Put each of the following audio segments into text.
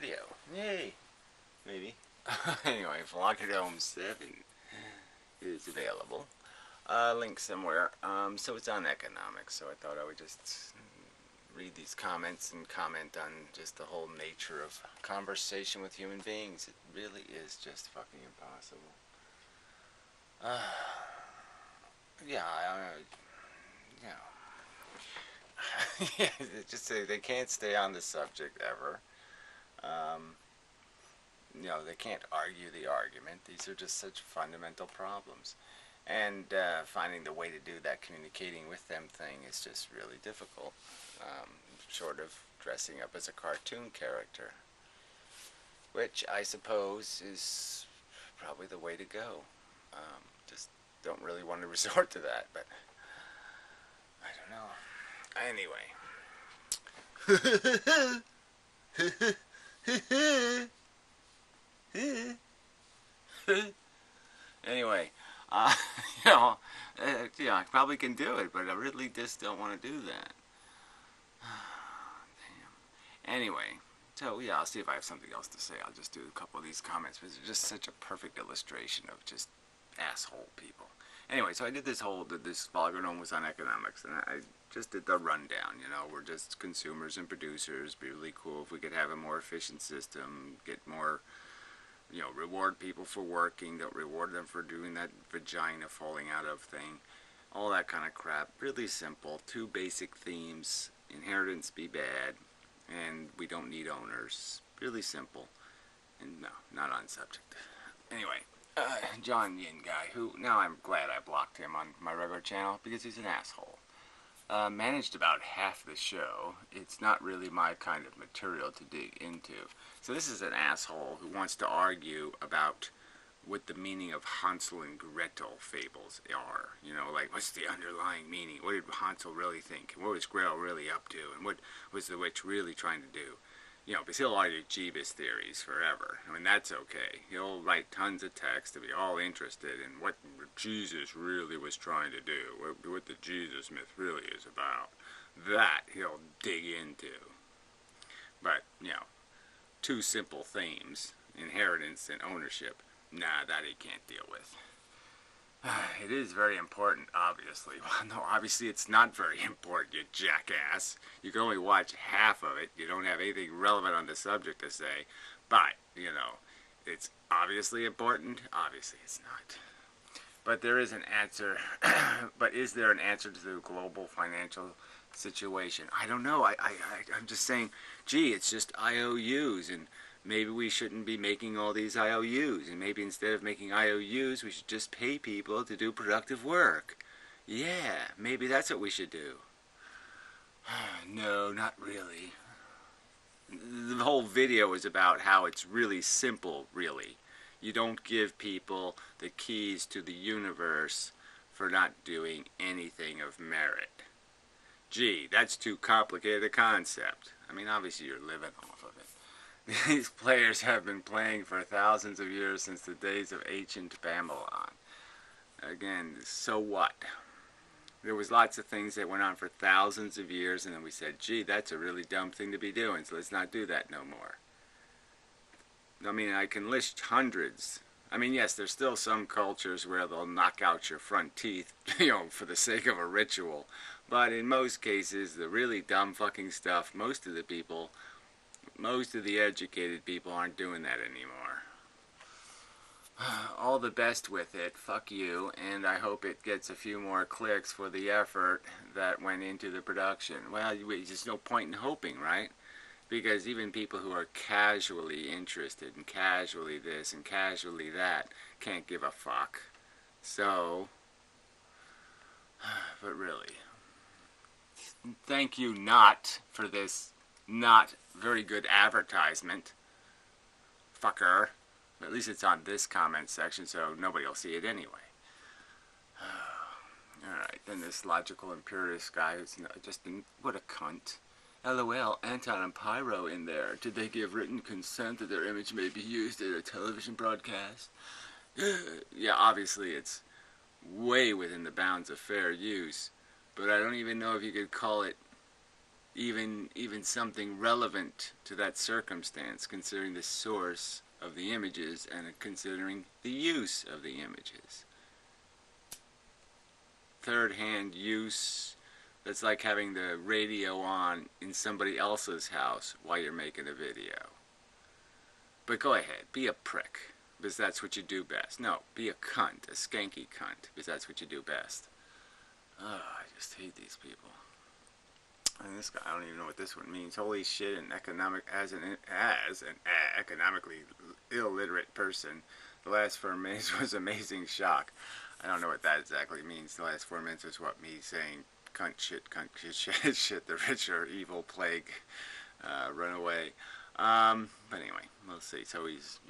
video. Yay! Maybe. Anyway, Vlogdome 7 is available. Link somewhere. So it's on economics, so I thought I would just read these comments and comment on just the whole nature of conversation with human beings. It really is just fucking impossible. Yeah, yeah, just say they can't stay on the subject ever. They can't argue the argument. These are just such fundamental problems. And finding the way to do that communicating with them thing is just really difficult, short of dressing up as a cartoon character, which I suppose is probably the way to go. Just don't really want to resort to that, but I don't know. Anyway, yeah, I probably can do it, but I really just don't want to do that. Damn. Anyway, so yeah, I'll see if I have something else to say. I'll just do a couple of these comments, but it's just such a perfect illustration of just asshole people. Anyway, so I did this Vlogdome was on economics, and I just did the rundown. We're just consumers and producers. Be really cool if we could have a more efficient system, get more, reward people for working, don't reward them for doing that vagina falling out of thing, all that kind of crap. Really simple, two basic themes: inheritance be bad, and we don't need owners. Really simple, and no, not on subject. Anyway, John Yin guy, who now I'm glad I blocked him on my regular channel because he's an asshole. Managed about half the show. It's not really my kind of material to dig into. So this is an asshole who wants to argue about what the meaning of Hansel and Gretel fables are. Like, what's the underlying meaning? What did Hansel really think? And what was Gretel really up to? And what was the witch really trying to do? Because he'll argue Jeebus theories forever. I mean, that's okay. He'll write tons of text to be all interested in what Jesus really was trying to do, what the Jesus myth really is about. That he'll dig into. But, two simple themes, inheritance and ownership, nah, that he can't deal with. It is very important, obviously. Well, no, obviously it's not very important, you jackass. You can only watch half of it. You don't have anything relevant on the subject to say. But, it's obviously important. Obviously it's not. But there is an answer. But is there an answer to the global financial situation? I don't know. I'm just saying, gee, it's just IOUs, and maybe we shouldn't be making all these IOUs, and maybe instead of making IOUs, we should just pay people to do productive work. Yeah, maybe that's what we should do. No, not really. The whole video is about how it's really simple, really. You don't give people the keys to the universe for not doing anything of merit. Gee, that's too complicated a concept. I mean, obviously you're living off of it. These players have been playing for thousands of years, since the days of ancient Babylon. Again, so what? There was lots of things that went on for thousands of years, and then we said, gee, that's a really dumb thing to be doing, so let's not do that no more. I mean, I can list hundreds. I mean, yes, there's still some cultures where they'll knock out your front teeth, for the sake of a ritual. But in most cases, the really dumb fucking stuff, most of the educated people aren't doing that anymore. All the best with it, fuck you, and I hope it gets a few more clicks for the effort that went into the production. Well, there's no point in hoping, right? Because even people who are casually interested and casually this and casually that can't give a fuck. So, but really, thank you not for this not very good advertisement, fucker. At least it's on this comment section, so nobody will see it anyway. Alright, then this logical empiricist guy who's just what a cunt. LOL, Anton and Pyro in there. Did they give written consent that their image may be used in a television broadcast? Yeah, obviously it's way within the bounds of fair use, but I don't even know if you could call it even something relevant to that circumstance, considering the source of the images and considering the use of the images. Third-hand use, that's like having the radio on in somebody else's house while you're making a video. But go ahead, be a prick, because that's what you do best. No, be a cunt, a skanky cunt, because that's what you do best. Oh, I just hate these people. And this guy, I don't even know what this one means. Holy shit! As an economically illiterate person, the last 4 minutes was amazing shock. I don't know what that exactly means. The last 4 minutes was what, me saying cunt shit, shit. The rich are evil, plague, run away. But anyway, we'll see. So he's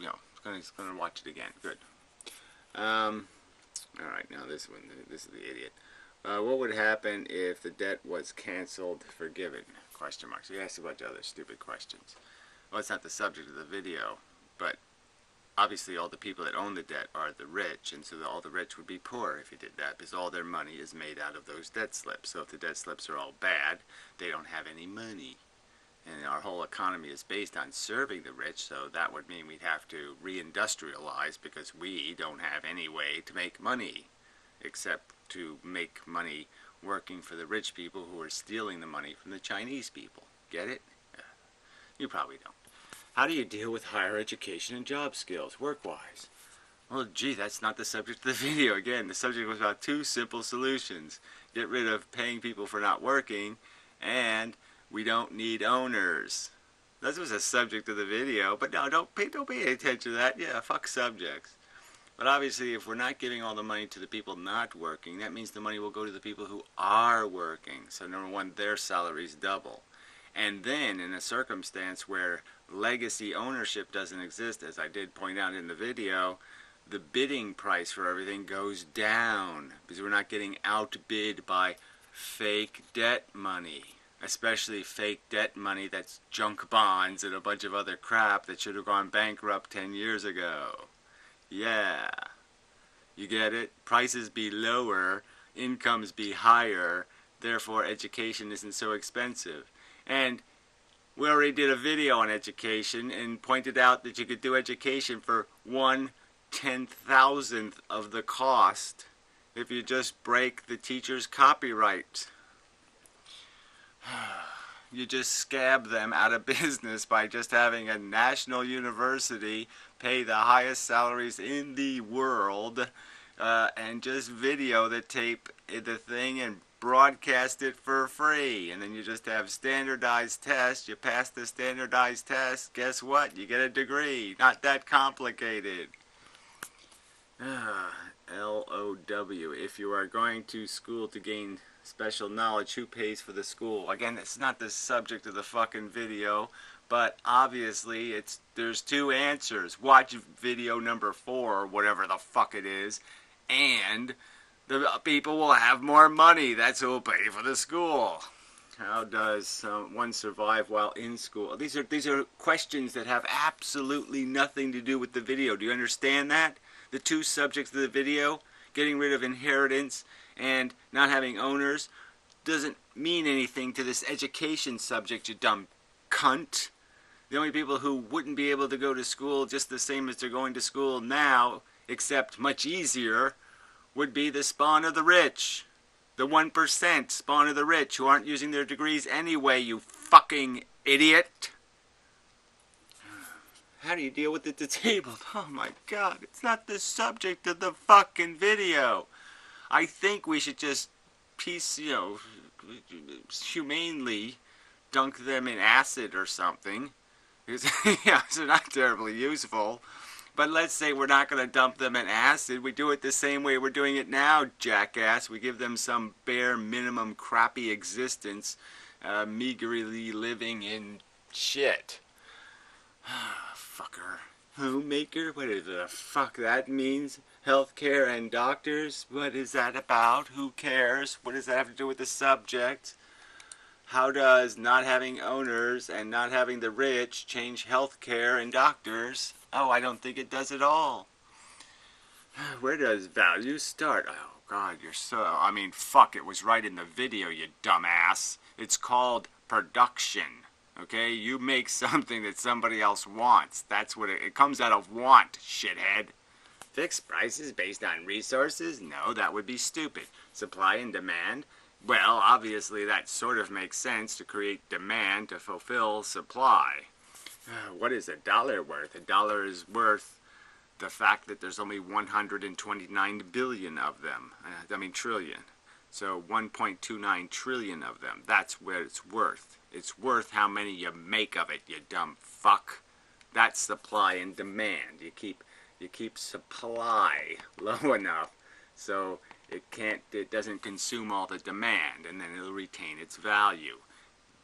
gonna watch it again. Good. All right, now this one. This is the idiot. What would happen if the debt was canceled, forgiven? Question mark. So he asked a bunch of other stupid questions. Well, it's not the subject of the video, but obviously all the people that own the debt are the rich, and so all the rich would be poor if you did that, because all their money is made out of those debt slips. So if the debt slips are all bad, they don't have any money. And our whole economy is based on serving the rich, so that would mean we'd have to reindustrialize, because we don't have any way to make money except to make money working for the rich people who are stealing the money from the Chinese people. Get it? You probably don't. How do you deal with higher education and job skills, work-wise? Well, gee, that's not the subject of the video. Again, the subject was about 2 simple solutions. Get rid of paying people for not working, and we don't need owners. That was the subject of the video, but no, don't pay attention to that. Yeah, fuck subjects. But obviously, if we're not giving all the money to the people not working, that means the money will go to the people who are working. So number one, their salaries double. And then in a circumstance where legacy ownership doesn't exist, as I did point out in the video, the bidding price for everything goes down, because we're not getting outbid by fake debt money. Especially fake debt money that's junk bonds and a bunch of other crap that should have gone bankrupt 10 years ago. Yeah. You get it? Prices be lower, incomes be higher, therefore education isn't so expensive. And we already did a video on education and pointed out that you could do education for 1/10,000th of the cost if you just break the teacher's copyright. You just scab them out of business by just having a national university pay the highest salaries in the world and just video the tape, the thing, and broadcast it for free. And then you just have standardized tests. You pass the standardized test, guess what? You get a degree. Not that complicated. LOW. If you are going to school to gain special knowledge, who pays for the school? Again, it's not the subject of the fucking video, but obviously there's 2 answers. Watch video number 4, or whatever the fuck it is, and the people will have more money. That's who will pay for the school. How does one survive while in school? These are questions that have absolutely nothing to do with the video. Do you understand that? The 2 subjects of the video, getting rid of inheritance and not having owners, doesn't mean anything to this education subject, you dumb cunt. The only people who wouldn't be able to go to school just the same as they're going to school now, except much easier, would be the spawn of the rich. The 1% spawn of the rich who aren't using their degrees anyway, you fucking idiot. How do you deal with the disabled? Oh my god, it's not the subject of the fucking video. I think we should just humanely dunk them in acid or something. Because, yeah, they're not terribly useful. But let's say we're not going to dump them in acid. We do it the same way we're doing it now, jackass. We give them some bare minimum crappy existence, meagerly living in shit. Fucker. Homemaker? What is the fuck that means? Healthcare and doctors? What is that about? Who cares? What does that have to do with the subject? How does not having owners and not having the rich change healthcare and doctors? Oh, I don't think it does at all. Where does value start? Oh, God, you're so... I mean, fuck, it was right in the video, you dumbass. It's called production. Okay, you make something that somebody else wants. That's what it comes out of want, shithead. Fixed prices based on resources? No, that would be stupid. Supply and demand? Well, obviously that sort of makes sense to create demand to fulfill supply. What is a dollar worth? A dollar is worth the fact that there's only 129 billion of them. Trillion. So 1.29 trillion of them. That's what it's worth. It's worth how many you make of it, you dumb fuck. That's supply and demand. You keep supply low enough so it doesn't consume all the demand, and then it'll retain its value.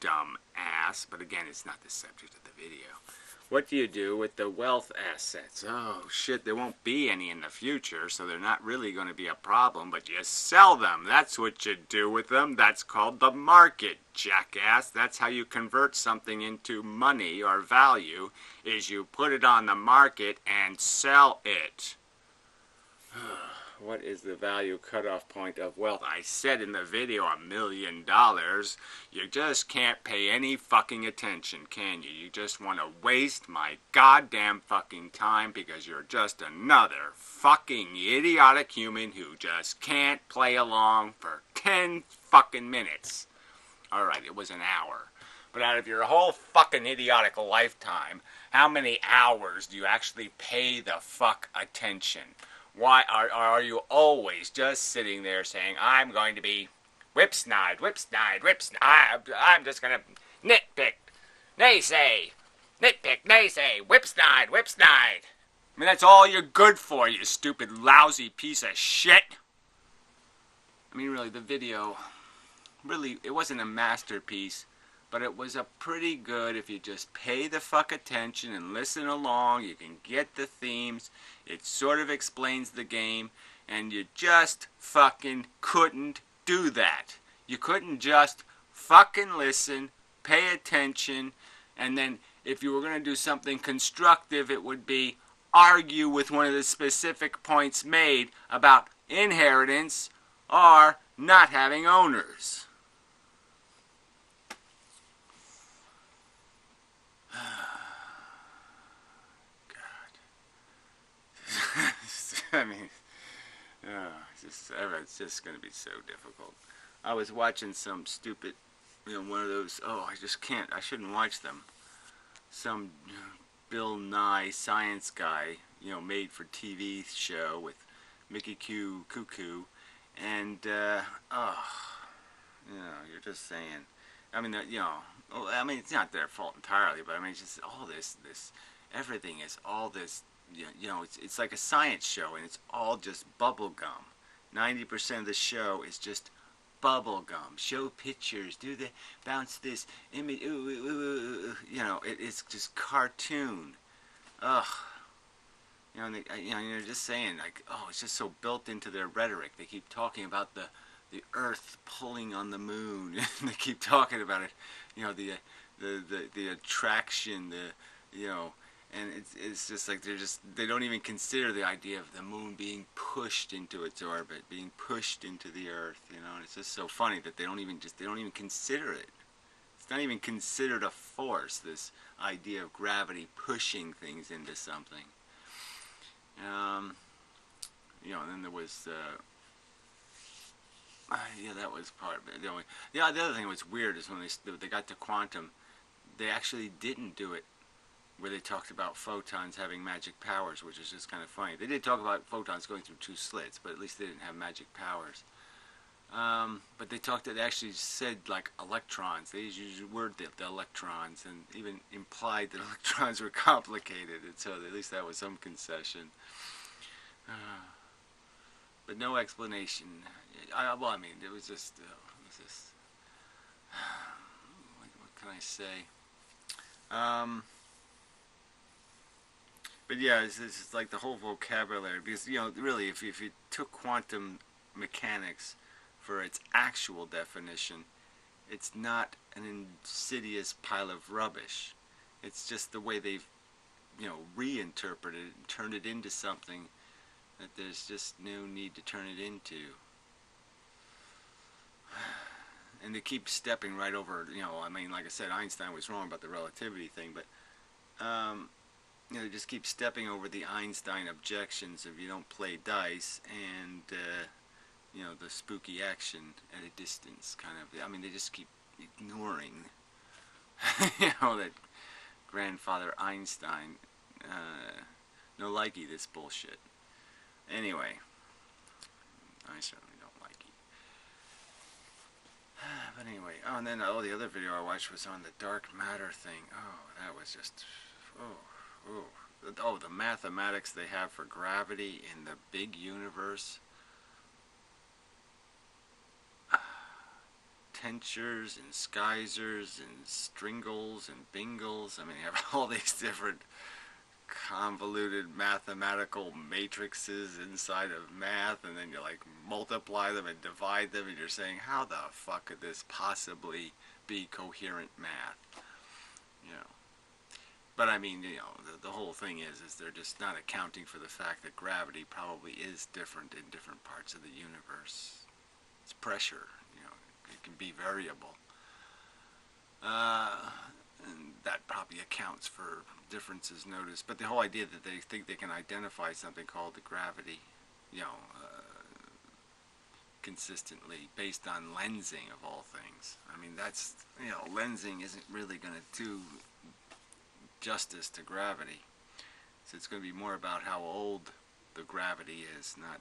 Dumb ass. But again, it's not the subject of the video. What do you do with the wealth assets? Oh shit, there won't be any in the future, so they're not really going to be a problem, but you sell them. That's what you do with them. That's called the market, jackass. That's how you convert something into money or value, is you put it on the market and sell it. What is the value cutoff point of wealth? I said in the video $1 million. You just can't pay any fucking attention, can you? You just want to waste my goddamn fucking time because you're just another fucking idiotic human who just can't play along for 10 fucking minutes. Alright, it was an hour. But out of your whole fucking idiotic lifetime, how many hours do you actually pay the fuck attention? Why are you always just sitting there saying, I'm going to be whip-snide, whip-snide, whip-snide, I'm just going to nitpick, naysay, nitpick, naysay, whip-snide, whip-snide. I mean, that's all you're good for, you stupid, lousy piece of shit. I mean, really, the video, really, it wasn't a masterpiece, but it was a pretty good, if you just pay the fuck attention and listen along, you can get the themes, it sort of explains the game, and you just fucking couldn't do that. You couldn't just fucking listen, pay attention, and then if you were going to do something constructive, it would be argue with one of the specific points made about inheritance or not having owners. I mean, it's just going to be so difficult. I was watching some stupid, one of those, I shouldn't watch them. Some Bill Nye science guy, made for TV show with Mickey Q Cuckoo, and, you're just saying, it's not their fault entirely, but it's just all this, everything is all this, it's like a science show, and it's all just bubble gum. 90% of the show is just bubble gum. Show pictures, bounce this image, it's just cartoon. Ugh. You're just saying, like, it's just so built into their rhetoric. They keep talking about the Earth pulling on the moon, and they keep talking about it, the attraction, and it's just like they don't even consider the idea of the moon being pushed into its orbit, being pushed into the Earth, and it's just so funny that they don't even consider it. It's not even considered a force, this idea of gravity pushing things into something. And then there was that was part of it. The other thing that was weird is when they got to quantum, they actually didn't do it where they talked about photons having magic powers, which is just kind of funny. They did talk about photons going through two slits, but at least they didn't have magic powers. But they actually said, like, electrons. They used the word the electrons, and even implied that electrons were complicated, and so at least that was some concession. But no explanation. It was just, what can I say? But yeah, it's like the whole vocabulary, because, really, if you took quantum mechanics for its actual definition, it's not an insidious pile of rubbish. It's just the way they've, reinterpreted it and turned it into something that there's just no need to turn it into. and they keep stepping right over, I mean, like I said, Einstein was wrong about the relativity thing, but they just keep stepping over the Einstein objections if you don't play dice, and the spooky action at a distance kind of. I mean, they just keep ignoring, that grandfather Einstein. No likey this bullshit. Anyway, I certainly don't like it. But anyway, and then the other video I watched was on the dark matter thing. Oh, that was just, the mathematics they have for gravity in the big universe. Tensors and skeisers and stringles and bingles. I mean, you have all these different convoluted mathematical matrices inside of math, and then you like multiply them and divide them, and you're saying, how the fuck could this possibly be coherent math? But I mean, the whole thing is they're just not accounting for the fact that gravity probably is different in different parts of the universe. It's pressure, it can be variable. And that probably accounts for differences noticed. But the whole idea that they think they can identify something called the gravity, consistently based on lensing of all things. I mean, that's, lensing isn't really going to do justice to gravity. So it's going to be more about how old the gravity is, not,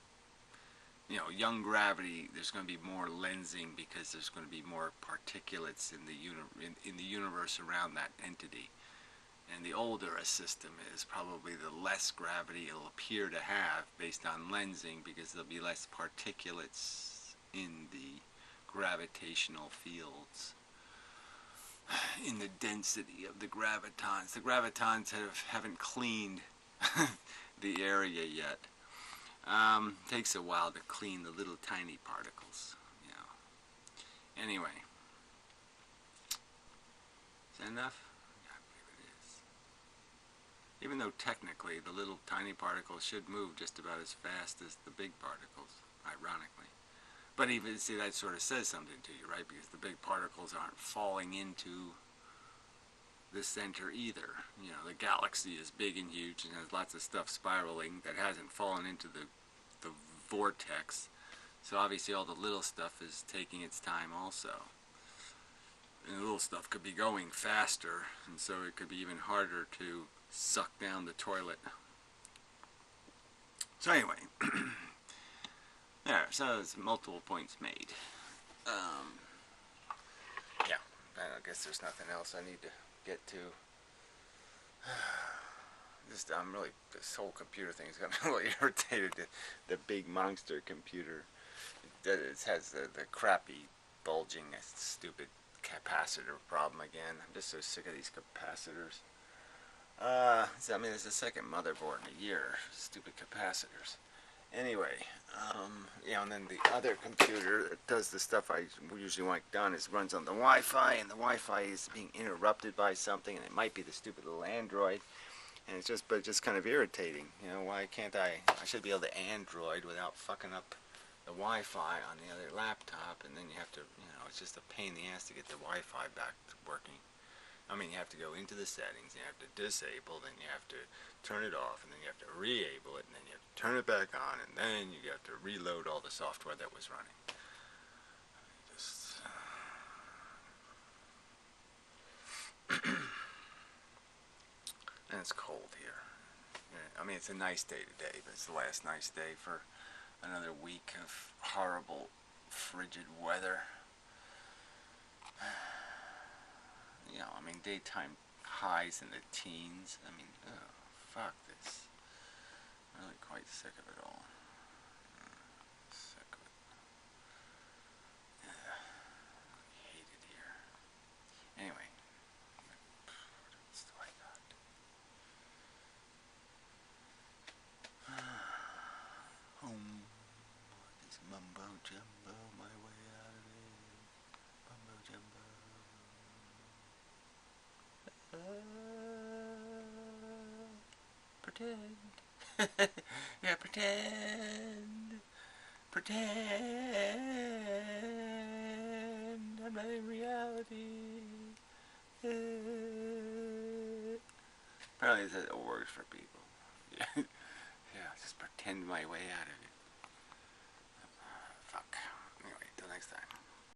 young gravity. There's going to be more lensing because there's going to be more particulates in the universe around that entity. And the older a system is, probably the less gravity it'll appear to have based on lensing, because there'll be less particulates in the gravitational fields, in the density of the gravitons. The gravitons haven't cleaned the area yet. Takes a while to clean the little tiny particles. Anyway, is that enough? Yeah, I believe it is. Even though technically the little tiny particles should move just about as fast as the big particles, ironically. But even, see, that sort of says something to you, right? Because the big particles aren't falling into the center either. The galaxy is big and huge and has lots of stuff spiraling that hasn't fallen into the vortex. So obviously all the little stuff is taking its time also. And the little stuff could be going faster, and so it could be even harder to suck down the toilet. So anyway, there, so it's multiple points made. Yeah, I guess there's nothing else I need to get to. This whole computer thing has got me a little irritated. The big monster computer. It has the crappy, bulging, stupid capacitor problem again. I'm just so sick of these capacitors. I mean, it's the second motherboard in a year. Stupid capacitors. Anyway, and then the other computer that does the stuff I usually want done is runs on the Wi-Fi, and the Wi-Fi is being interrupted by something, and it might be the stupid little Android, and it's just kind of irritating. Why can't I should be able to Android without fucking up the Wi-Fi on the other laptop, and then you have to, it's just a pain in the ass to get the Wi-Fi back to working. I mean, you have to go into the settings, you have to disable, then you have to turn it off, and then you have to re-able it, and then you have to turn it back on, and then you have to reload all the software that was running. And it's cold here. I mean, it's a nice day today, but it's the last nice day for another week of horrible, frigid weather. I mean, daytime highs in the teens. I mean, oh, fuck this. I'm really quite sick of it all. Sick of it. I hate it here. Anyway. What else do I got? Home. This mumbo jumbo, my way out of it. Mumbo jumbo. Pretend. Yeah, pretend. Pretend I'm not in reality. Apparently it works for people. Yeah, yeah, just pretend my way out of it.